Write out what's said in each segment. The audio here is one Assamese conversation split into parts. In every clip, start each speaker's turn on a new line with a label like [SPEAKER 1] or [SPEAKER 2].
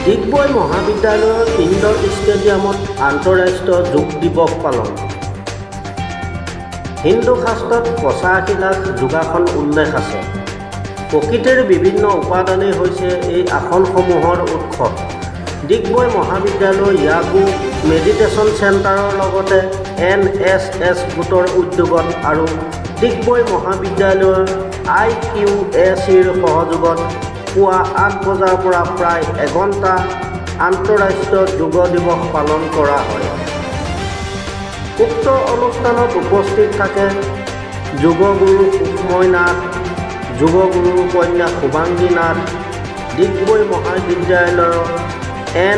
[SPEAKER 1] ডিগবৈ মহাবিদ্যালয়ৰ ইনডৰ ষ্টেডিয়ামত আন্তঃৰাষ্ট্ৰীয় যোগ দিৱস পালন। হিন্দু শাস্ত্ৰত ৮৫ লাখ যোগাসন উল্লেখ আছে। প্ৰকৃতিৰ বিভিন্ন উপাদানেই হৈছে এই আসনসমূহৰ উৎস। ডিগবৈ মহাবিদ্যালয় য়াগো মেডিটেশ্যন চেণ্টাৰৰ লগতে NSS গোটৰ উদ্যোগত আৰু ডিগবৈ মহাবিদ্যালয়ৰ IQACৰ সহযোগত পুৱা ৮ বজাৰ পৰা প্ৰায় এঘণ্টা আন্তঃৰাষ্ট্ৰীয় যোগ দিৱস পালন কৰা হয়। উক্ত অনুষ্ঠানত উপস্থিত থাকে যোগগুৰু সুষময় নাথ, যোগগুৰু কন্যা শুভাংগী নাথ, ডিগবৈ মহাবিদ্যালয়ৰ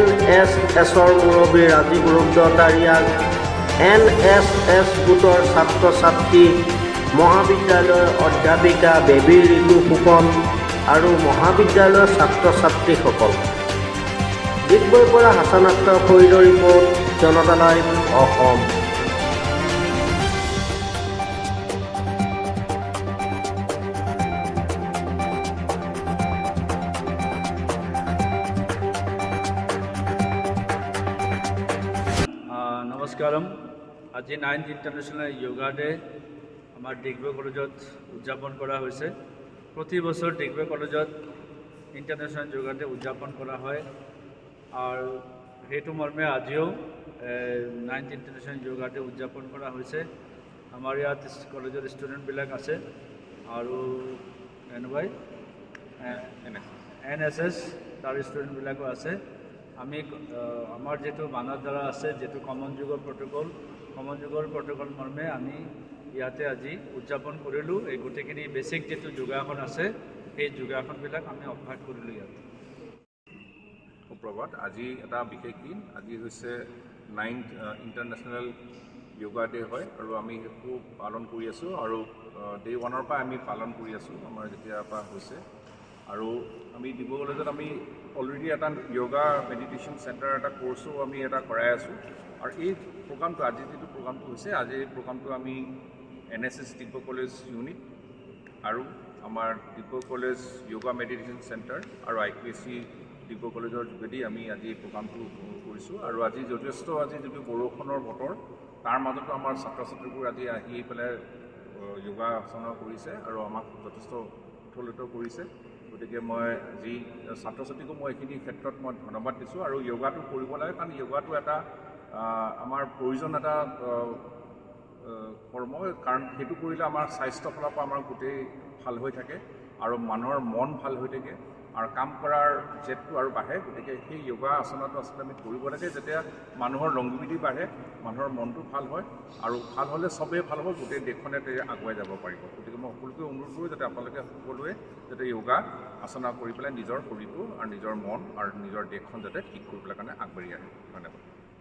[SPEAKER 1] NSSৰ মুৰব্বী ৰাজীৱ ৰুদ্ৰতাৰিয়াক, NSS গোটৰ ছাত্ৰ ছাত্ৰী, মহাবিদ্যালয়ৰ অধ্যাপিকা বেবী ঋতু ফুকন আৰু মহাবিদ্যালয়ৰ ছাত্ৰ ছাত্ৰীসকল। ডিগবৈৰ পৰা হাছান আখতাৰ ফৰিদৰ ৰিপৰ্ট, জনতা লাইভ অসম।
[SPEAKER 2] নমস্কাৰম। আজি 9th ইণ্টাৰনেশ্যনেল য়োগা ডে আমাৰ ডিগবৈ কলেজত উদযাপন কৰা হৈছে। প্ৰতি বছৰ ডিগবৈ কলেজত ইণ্টাৰনেশ্যনেল য়োগা ডে উদযাপন কৰা হয় আৰু সেইটো মৰ্মে আজিও 9th ইণ্টাৰনেশ্যনেল য়োগা ডে উদযাপন কৰা হৈছে। আমাৰ ইয়াত কলেজৰ ষ্টুডেণ্টবিলাক আছে আৰু NSS তাৰ ষ্টুডেণ্টবিলাকো আছে। আমি আমাৰ যিটো মানৱ দ্বাৰা আছে, যিটো কমন যুগৰ প্ৰট'কল মৰ্মে আমি ইয়াতে আজি উদযাপন কৰিলোঁ। এই গোটেইখিনি বেছিক যিটো যোগাসন আছে, সেই যোগাসনবিলাক আমি অভ্যাস কৰিলোঁ ইয়াতে।
[SPEAKER 3] সুপ্ৰভাত। আজি এটা বিশেষ দিন। আজি হৈছে 9th ইণ্টাৰনেশ্যনেল য়োগা ডে হয় আৰু আমি সেইটো পালন কৰি আছোঁ আৰু ডে 1ৰ পৰা আমি পালন কৰি আছোঁ আমাৰ যেতিয়াৰ পৰা হৈছে। আৰু আমি ডিগবৈ কলেজত আমি অলৰেডি এটা য়োগা মেডিটেশ্যন চেণ্টাৰ এটা কোৰ্ছো আমি এটা কৰাই আছোঁ। আৰু এই প্ৰগ্ৰামটো, আজি যিটো প্ৰগ্ৰামটো হৈছে, আজি এই প্ৰগ্ৰামটো আমি NSS ডিগবৈ কলেজ ইউনিট আৰু আমাৰ Digboi college yoga meditation centre আৰু IQAC ডিগবৈ কলেজৰ যোগেদি আমি আজি এই প্ৰগ্ৰামটো কৰিছোঁ। আৰু আজি যথেষ্ট যিটো বৰষুণৰ বতৰ, তাৰ মাজতো আমাৰ ছাত্ৰ ছাত্ৰীবোৰ আজি আহি পেলাই যোগাসন কৰিছে আৰু আমাক যথেষ্ট উৎফুল্লিত কৰিছে। গতিকে মই যি ছাত্ৰ ছাত্ৰীকো মই এইখিনি ক্ষেত্ৰত মই ধন্যবাদ দিছোঁ। আৰু য়োগাটো কৰিব লাগে, কাৰণ য়োগাটো এটা আমাৰ প্ৰয়োজন এটা কৰ্ম, কাৰণ সেইটো কৰিলে আমাৰ স্বাস্থ্য ফালৰ পৰা আমাৰ গোটেই ভাল হৈ থাকে আৰু মানুহৰ মন ভাল হৈ থাকে আৰু কাম কৰাৰ জেদটো আৰু বাঢ়ে। গতিকে সেই য়োগা আচনাটো আচলতে আমি কৰিব লাগে, যেতিয়া মানুহৰ লংগিভিটি বাঢ়ে, মানুহৰ মনটো ভাল হয় আৰু ভাল হ'লে চবেই ভাল হ'ব, গোটেই দেশখনে আগুৱাই যাব পাৰিব। গতিকে মই সকলোকে অনুৰোধ কৰোঁ যাতে আপোনালোকে সকলোৱে যাতে য়োগা আচনা কৰি পেলাই নিজৰ শৰীৰটো আৰু নিজৰ মন আৰু নিজৰ দেশখন যাতে ঠিক কৰিবলৈ কাৰণে আগবাঢ়ি আহে। ধন্যবাদ।